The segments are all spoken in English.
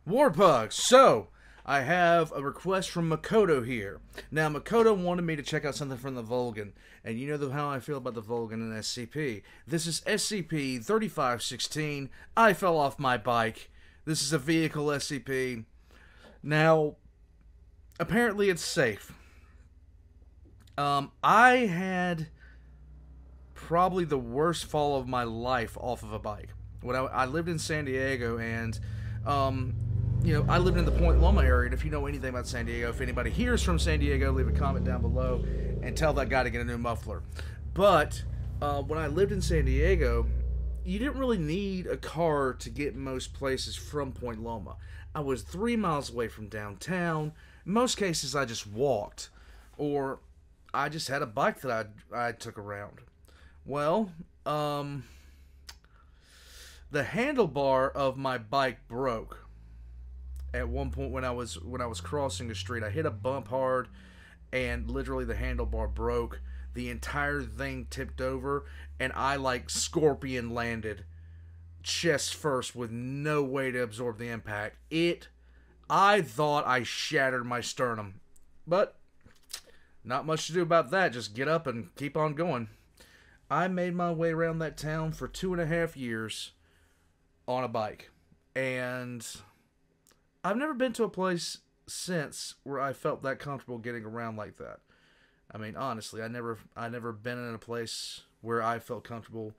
Warpug, so I have a request from Makoto here. Now, Makoto wanted me to check out something from the Volgun, and you know how I feel about the Volgun and SCP. This is SCP-3516. I fell off my bike. This is a vehicle SCP. Now, apparently it's safe. I had probably the worst fall of my life off of a bike. When I lived in San Diego, and you know, I lived in the Point Loma area, and if you know anything about San Diego, if anybody here is from San Diego, leave a comment down below and tell that guy to get a new muffler. But when I lived in San Diego, you didn't really need a car to get most places from Point Loma. I was 3 miles away from downtown. In most cases, I just walked, or I just had a bike that I took around. Well, the handlebar of my bike broke at one point when I was crossing the street. I hit a bump hard, and literally the handlebar broke. The entire thing tipped over, and I like scorpion landed chest first with no way to absorb the impact. I thought I shattered my sternum, but not much to do about that. Just get up and keep on going. I made my way around that town for 2.5 years on a bike, and I've never been to a place since where I felt that comfortable getting around like that. I mean, honestly, I never been in a place where I felt comfortable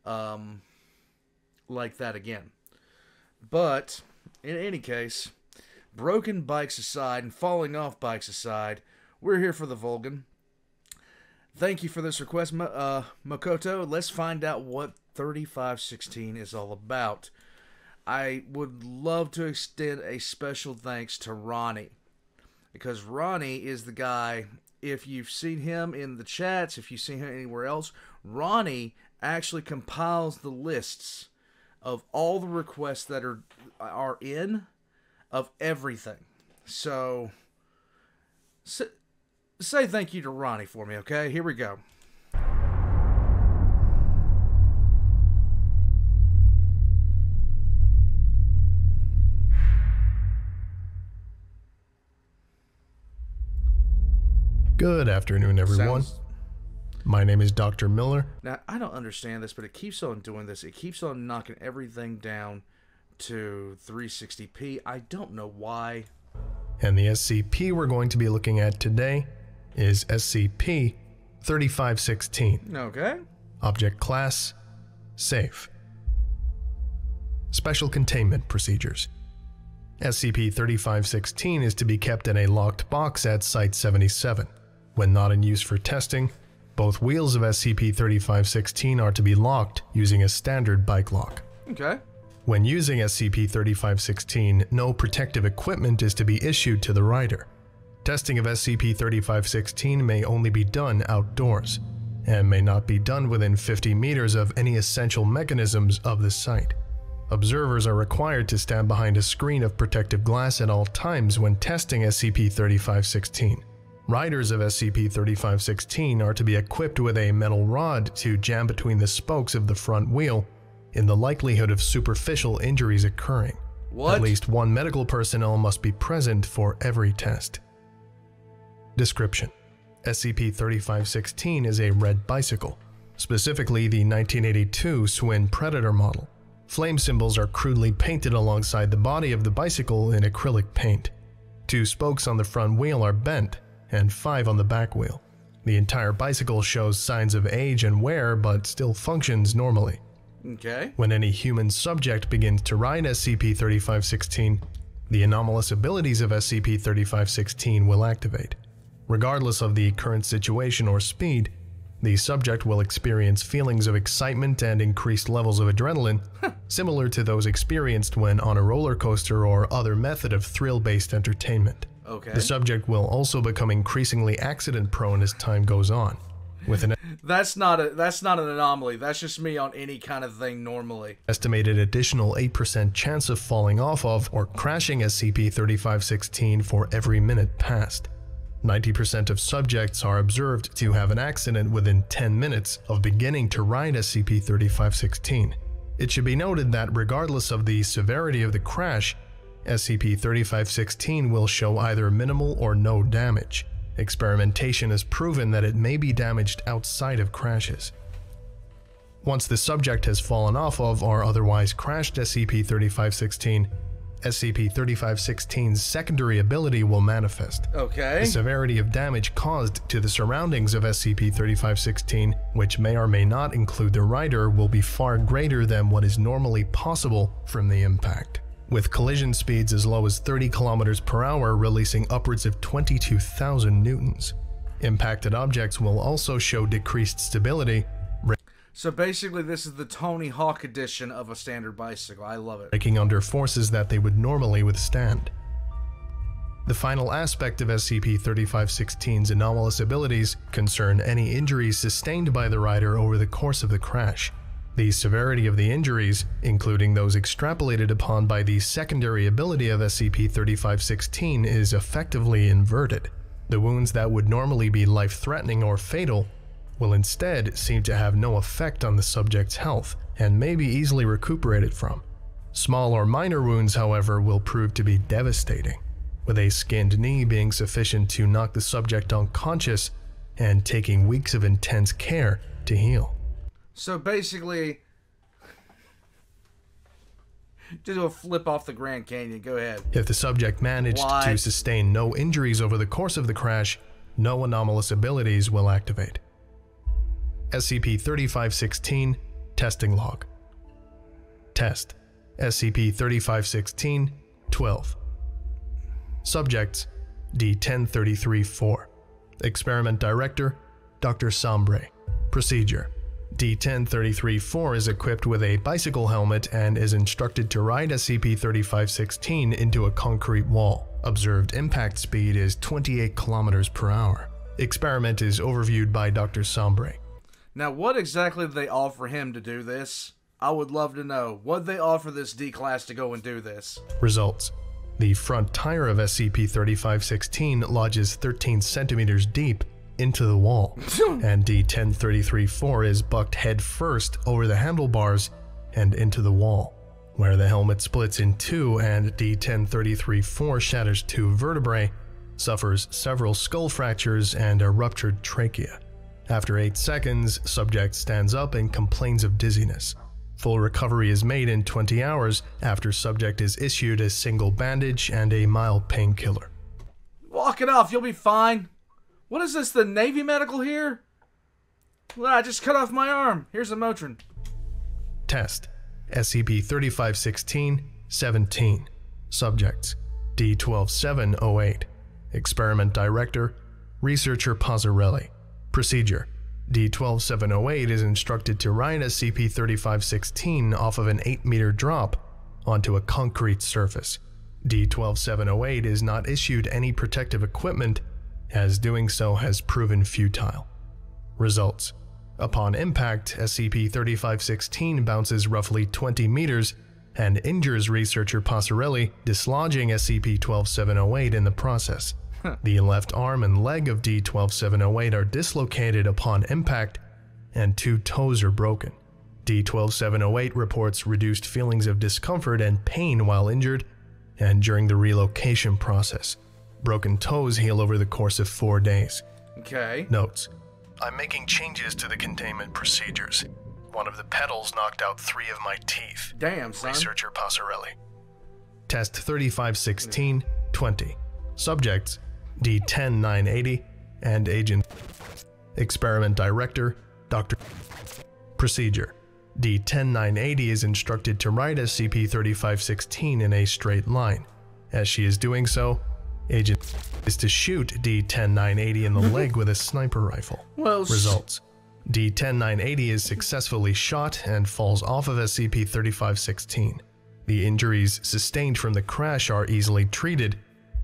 like that again. But in any case, broken bikes aside and falling off bikes aside, we're here for the Volgun. Thank you for this request, Makoto. Let's find out what 3516 is all about. I would love to extend a special thanks to Ronnie, because Ronnie is the guy, if you've seen him in the chats, if you've seen him anywhere else, Ronnie actually compiles the lists of all the requests that are in, of everything. So say thank you to Ronnie for me, okay? Here we go. Good afternoon, everyone. My name is Dr. Miller. Now, I don't understand this, but it keeps on doing this. It keeps on knocking everything down to 360p. I don't know why. And the SCP we're going to be looking at today is SCP-3516. Okay. Object Class: Safe. Special Containment Procedures. SCP-3516 is to be kept in a locked box at Site-77. When not in use for testing, both wheels of SCP-3516 are to be locked using a standard bike lock. Okay. When using SCP-3516, no protective equipment is to be issued to the rider. Testing of SCP-3516 may only be done outdoors, and may not be done within 50 meters of any essential mechanisms of the site. Observers are required to stand behind a screen of protective glass at all times when testing SCP-3516. Riders of SCP-3516 are to be equipped with a metal rod to jam between the spokes of the front wheel in the likelihood of superficial injuries occurring. What? At least one medical personnel must be present for every test. Description: SCP-3516 is a red bicycle, specifically the 1982 Swin Predator model. Flame symbols are crudely painted alongside the body of the bicycle in acrylic paint. 2 spokes on the front wheel are bent, and 5 on the back wheel. The entire bicycle shows signs of age and wear, but still functions normally. Okay. When any human subject begins to ride SCP-3516, the anomalous abilities of SCP-3516 will activate. Regardless of the current situation or speed, the subject will experience feelings of excitement and increased levels of adrenaline, similar to those experienced when on a roller coaster or other method of thrill-based entertainment. Okay. The subject will also become increasingly accident-prone as time goes on. With an That's not an anomaly. That's just me on any kind of thing normally. estimated additional 8% chance of falling off of or crashing SCP-3516 for every minute passed. 90% of subjects are observed to have an accident within 10 minutes of beginning to ride SCP-3516. It should be noted that regardless of the severity of the crash, SCP-3516 will show either minimal or no damage. Experimentation has proven that it may be damaged outside of crashes. Once the subject has fallen off of or otherwise crashed SCP-3516, SCP-3516's secondary ability will manifest. Okay. The severity of damage caused to the surroundings of SCP-3516, which may or may not include the writer, will be far greater than what is normally possible from the impact, with collision speeds as low as 30 km per hour releasing upwards of 22,000 newtons. Impacted objects will also show decreased stability. So basically this is the Tony Hawk edition of a standard bicycle. I love it. Breaking under forces that they would normally withstand. The final aspect of SCP-3516's anomalous abilities concern any injuries sustained by the rider over the course of the crash. The severity of the injuries, including those extrapolated upon by the secondary ability of SCP-3516, is effectively inverted. The wounds that would normally be life-threatening or fatal will instead seem to have no effect on the subject's health and may be easily recuperated from. Small or minor wounds, however, will prove to be devastating, with a skinned knee being sufficient to knock the subject unconscious and taking weeks of intense care to heal. So basically, just do a flip off the Grand Canyon. Go ahead. If the subject managed to sustain no injuries over the course of the crash, no anomalous abilities will activate. SCP-3516 Testing Log. Test SCP-3516-12. Subjects D-1033-4. Experiment Director Dr. Sombre. Procedure: D-1033-4 is equipped with a bicycle helmet and is instructed to ride SCP-3516 into a concrete wall. Observed impact speed is 28 km per hour. Experiment is overviewed by Dr. Sombre. Now, what exactly did they offer him to do this? I would love to know. What did they offer this D-Class to go and do this? Results: the front tire of SCP-3516 lodges 13 centimeters deep into the wall, and D-1033-4 is bucked head first over the handlebars and into the wall, where the helmet splits in two and D-1033-4 shatters 2 vertebrae, suffers several skull fractures and a ruptured trachea. After 8 seconds, subject stands up and complains of dizziness. Full recovery is made in 20 hours after subject is issued a single bandage and a mild painkiller. Walk it off, you'll be fine. What is this, the Navy medical here? Well, I just cut off my arm. Here's a Motrin. Test SCP-3516-17. Subjects D-12708. Experiment Director Researcher Pazzarelli. Procedure: D-12708 is instructed to ride SCP-3516 off of an 8-meter drop onto a concrete surface. D-12708 is not issued any protective equipment, as doing so has proven futile. Results: upon impact, SCP-3516 bounces roughly 20 meters and injures Researcher Pazzarelli, dislodging SCP-12708 in the process. The left arm and leg of D-12708 are dislocated upon impact, and 2 toes are broken. D-12708 reports reduced feelings of discomfort and pain while injured and during the relocation process. Broken toes heal over the course of 4 days. Okay. Notes: I'm making changes to the containment procedures. One of the pedals knocked out 3 of my teeth. Damn, son. Researcher Pazzarelli. Test 3516-20. Subjects D-10980 and Agent. Experiment Director Dr. Procedure: D-10980 is instructed to ride SCP-3516 in a straight line. As she is doing so, Agent is to shoot D-10980 in the leg with a sniper rifle. Results: D-10980 is successfully shot and falls off of SCP-3516. The injuries sustained from the crash are easily treated,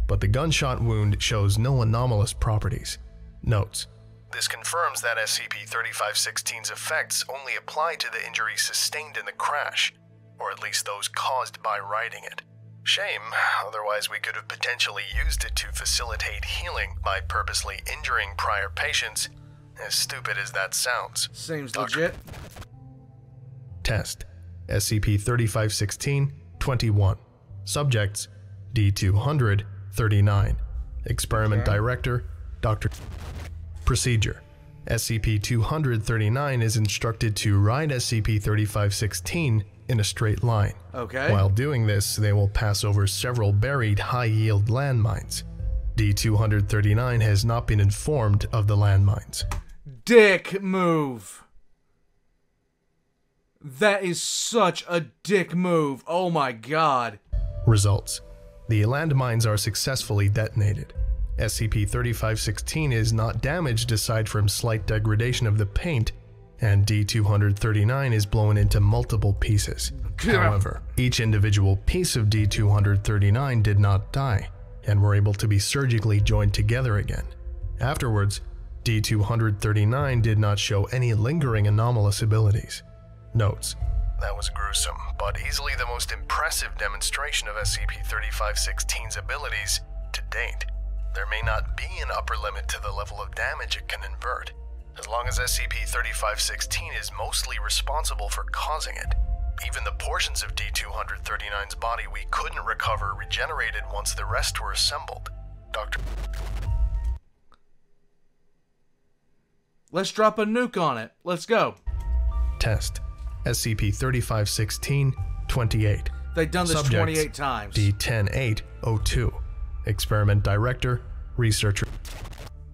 but the gunshot wound shows no anomalous properties. Notes: this confirms that SCP-3516's effects only apply to the injuries sustained in the crash, or at least those caused by riding it. Shame, otherwise we could have potentially used it to facilitate healing by purposely injuring prior patients, as stupid as that sounds. Seems legit. Test SCP-3516-21. Subjects D-239. Experiment Director, Dr. Procedure. SCP-239 is instructed to ride SCP-3516 in a straight line. Okay. While doing this, they will pass over several buried high-yield landmines. D-239 has not been informed of the landmines. Dick move. That is such a dick move. Oh my god. Results. The landmines are successfully detonated. SCP-3516 is not damaged aside from slight degradation of the paint, and D-239 is blown into multiple pieces. However, each individual piece of D-239 did not die, and were able to be surgically joined together again. Afterwards, D-239 did not show any lingering anomalous abilities. Notes: that was gruesome, but easily the most impressive demonstration of SCP-3516's abilities to date. There may not be an upper limit to the level of damage it can invert, as long as SCP-3516 is mostly responsible for causing it. Even the portions of D-239's body we couldn't recover regenerated once the rest were assembled. Dr. Let's drop a nuke on it. Let's go. Test. SCP-3516-28. They've done this Subjects, 28 times. D-10802. Experiment Director, Researcher.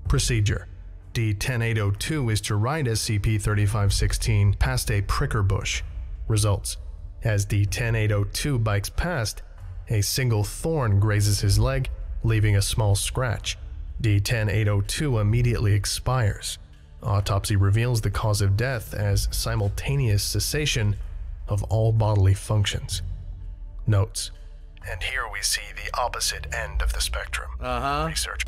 Procedure. D-10802 is to ride SCP-3516 past a pricker bush. Results. As D-10802 bikes past, a single thorn grazes his leg, leaving a small scratch. D-10802 immediately expires. Autopsy reveals the cause of death as simultaneous cessation of all bodily functions. Notes. And here we see the opposite end of the spectrum. Research.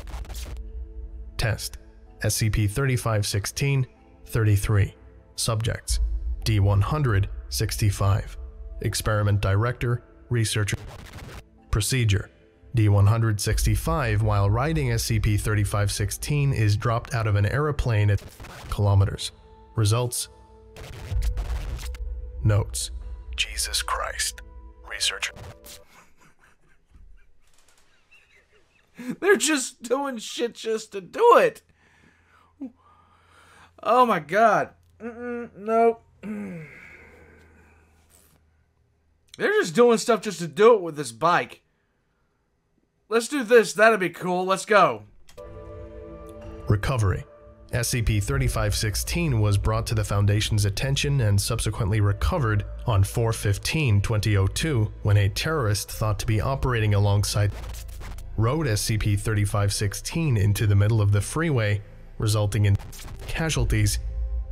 Test. SCP-3516-33. Subjects. D-100-65. Experiment Director, Researcher. Procedure. D-165, while riding SCP-3516, is dropped out of an aeroplane at kilometers. Results. Notes. Jesus Christ. Researcher. They're just doing shit just to do it. Oh my god. Nope. They're just doing stuff just to do it with this bike. Let's do this. That'd be cool. Let's go. Recovery. SCP-3516 was brought to the Foundation's attention and subsequently recovered on 4/15/2002 when a terrorist thought to be operating alongside rode SCP-3516 into the middle of the freeway, resulting in casualties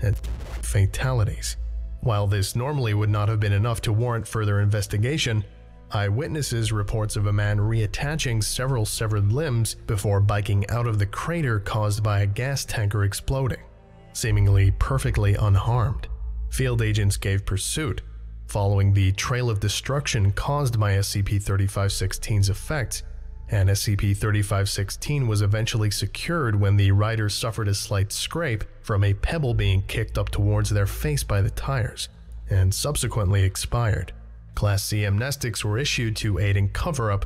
and fatalities. While this normally would not have been enough to warrant further investigation, eyewitnesses reports of a man reattaching several severed limbs before biking out of the crater caused by a gas tanker exploding, seemingly perfectly unharmed. Field agents gave pursuit, following the trail of destruction caused by SCP-3516's effects, and SCP-3516 was eventually secured when the rider suffered a slight scrape from a pebble being kicked up towards their face by the tires, and subsequently expired. Class C amnestics were issued to aid in cover-up,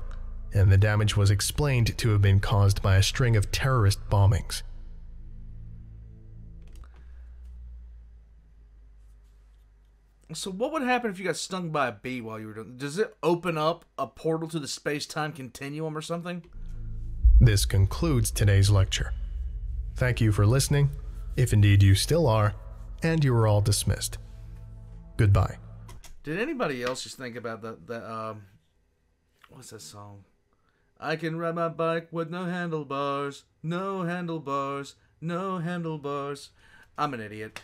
and the damage was explained to have been caused by a string of terrorist bombings. So what would happen if you got stung by a bee while you were doing? Does it open up a portal to the space-time continuum or something? This concludes today's lecture. Thank you for listening, if indeed you still are, and you are all dismissed. Goodbye. Did anybody else just think about what's that song? I can ride my bike with no handlebars, no handlebars, no handlebars. I'm an idiot.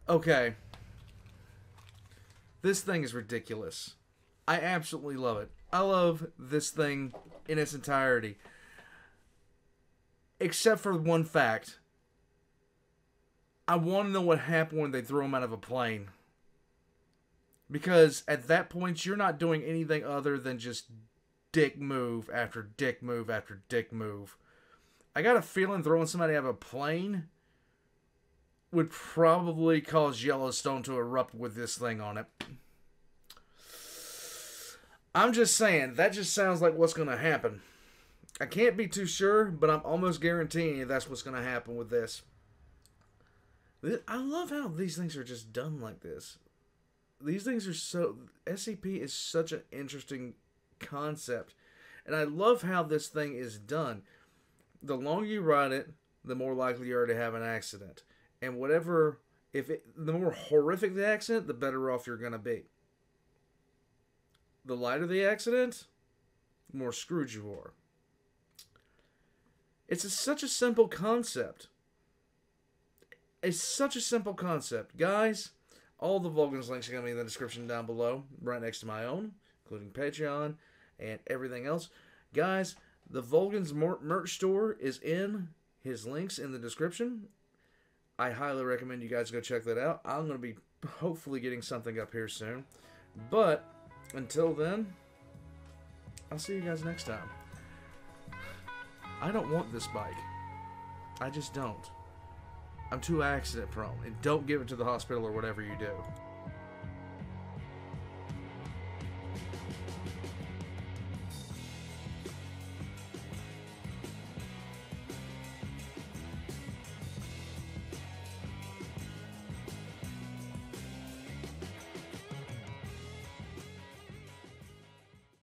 Okay. This thing is ridiculous. I absolutely love it. I love this thing in its entirety. Except for one fact. I want to know what happened when they threw him out of a plane. Because at that point, you're not doing anything other than just dick move after dick move after dick move. I got a feeling throwing somebody out of a plane would probably cause Yellowstone to erupt with this thing on it. I'm just saying, that just sounds like what's going to happen. I can't be too sure, but I'm almost guaranteeing you that's what's going to happen with this. I love how these things are just done like this. These things are so... SCP is such an interesting concept. And I love how this thing is done. The longer you ride it, the more likely you are to have an accident. And whatever... the more horrific the accident, the better off you're going to be. The lighter the accident, the more screwed you are. It's such a simple concept. It's such a simple concept. Guys, all the Volgun's links are going to be in the description down below, right next to my own, including Patreon and everything else. Guys, the Volgun's merch store is in his links in the description. I highly recommend you guys go check that out. I'm going to be hopefully getting something up here soon. But until then, I'll see you guys next time. I don't want this bike. I just don't. I'm too accident prone. And don't give it to the hospital or whatever you do.